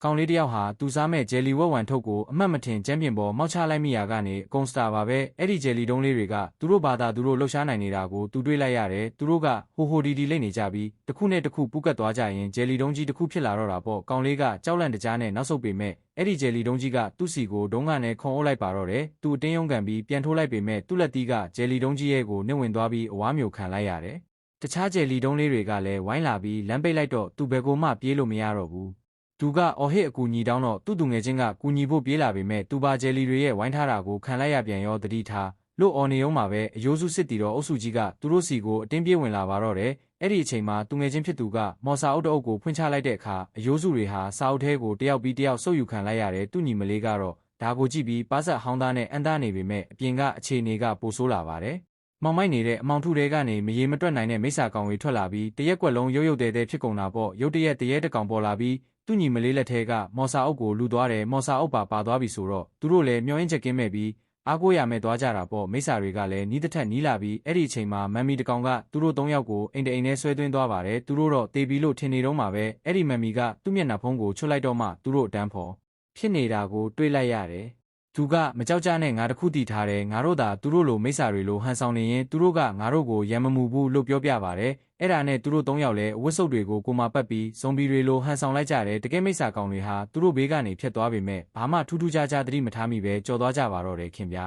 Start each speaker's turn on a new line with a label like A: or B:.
A: ကောင်လေးတယောက်ဟာသူစားမဲ့ဂျယ်လီဝက်ဝံထုတ်ကိုအမှတ်မထင်ကျမ်းပြင်ပေါ်မောက်ချလိုက်မိရာကနေအကုန်စတာပါပဲအဲ့ဒီဂျယ်လီတုံးလေးတွေကသူတို့ဘာသာသူတို့လှုပ်ရှားနိုင်နေတာကိုသူတွေ့လိုက်ရတယ်သူတို့ကဟိုဒီလိမ့်နေကြပြီးတစ်ခုနဲ့တစ်ခုပူးကတ်သွားကြရင်ဂျယ်လီတုံးကြီးတစ်ခုဖြစ်လာတော့တာပေါ့ကောင်လေးကကြောက်လန့်တကြားနဲ့နောက်ဆုတ်ပေမဲ့အဲ့ဒီဂျယ်လီတုံးကြီးကသူ့စီကိုဒုံးကနဲ့ခုံအုပ်လိုက်ပါတော့တယ်သူအတင်းယုံကန်ပြီးပြန်ထိုးလိုက်ပေမဲ့သူ့လက်သီးကဂျယ်လီတုံးကြီးရဲ့ကိုနှိမ့်ဝင်သွားပြီးအဝါမျိုးခံလိုက်ရတယ်တခြားဂျယ်လီတုံးလေးတွေကလည်းဝိုင်းလာပြီးလမ်းပိတ်လိုက်တော့သူဘယ်ကိုမှပြေးလို့မရတော့ဘူးသူကအော်ဟစ်အကူညီတောင်းတော့သူ့သူငယ်ချင်းကကူညီဖို့ပြေးလာပေမဲ့သူပါဂျယ်လီတွေရဲ့ဝိုင်းထားတာကိုခံလိုက်ရပြန်ရောတတိထားလို့အော်နေအောင်မှာပဲအယိုးစုစစ်တီတော့အုပ်စုကြီးကသူတို့စီကိုအတင်းပြေးဝင်လာပါတော့တယ်အဲ့ဒီအချိန်မှာသူငယ်ချင်းဖြစ်သူကမော်စာအုပ်တအုပ်ကိုဖွင့်ချလိုက်တဲ့အခါအယိုးစုတွေဟာစာအုပ်ထဲကိုတယောက်ပြီးတယောက်ဆုပ်ယူခံလိုက်ရတယ်သူ့ညီမလေးကတော့ဒါကိုကြည့်ပြီးပါးစပ်ဟောင်းသားနဲ့အန်သားနေပေမဲ့အပြင်ကအခြေအနေကပိုဆိုးလာပါတယ်မောင်မိုက်နေတဲ့အမောင်ထုတဲကနေမရေမတွက်နိုင်တဲ့မိစ္ဆာကောင်တွေထွက်လာပြီးတရက်ကွက်လုံးရုပ်တဲဖြစ်ကုန်တာပေါ့ရုပ်တရက်တရက်တကောင်ပေါ်လာပြီးသူ့ညီမလေးလက်ထဲကမော်စာအုပ်ကိုလူသွားတယ်မော်စာအုပ်ပါသွားပြီဆိုတော့သူတို့လည်းမျောရင်းချက်ကင်းမဲ့ပြီးအားကိုးရမဲ့သွားကြတာပေါ့မိစ္ဆာတွေကလည်းနီးတစ်ထက်နီးလာပြီးအဲ့ဒီအချိန်မှာမမ်မီတကောင်ကသူတို့၃ယောက်ကိုအိမ်နဲ့ဆွဲသွင်းသွားပါတယ်သူတို့တော့တေးပြီးလို့ထင်နေတော့မှာပဲအဲ့ဒီမမ်မီကသူ့မျက်နှာဖုံးကိုချွတ်လိုက်တော့မှသူတို့အတန်းဖော်ဖြစ်နေတာကိုတွေးလိုက်ရတယ်သူကမကြောက်ကြနဲ့ငါတခုတီထားတယ်ငါတို့သာသူတို့လိုမိစ္ဆာတွေလိုဟန်ဆောင်နေရင်သူတို့ကငါတို့ကိုရံမမှုဘူးလို့ပြောပြပါတယ်အဲ့ဒါနဲ့သူတို့၃ယောက်လည်းအဝတ်စုပ်တွေကိုကိုမပတ်ပြီးဇွန်ဘီတွေလိုဟန်ဆောင်လိုက်ကြတယ်တကယ်မိစ္ဆာကောင်တွေဟာသူတို့ဘေးကနေဖြတ်သွားပေမဲ့ဘာမှထူးခြားသတိမထားမိပဲကြော်သွားကြပါတော့တယ်ခင်ဗျာ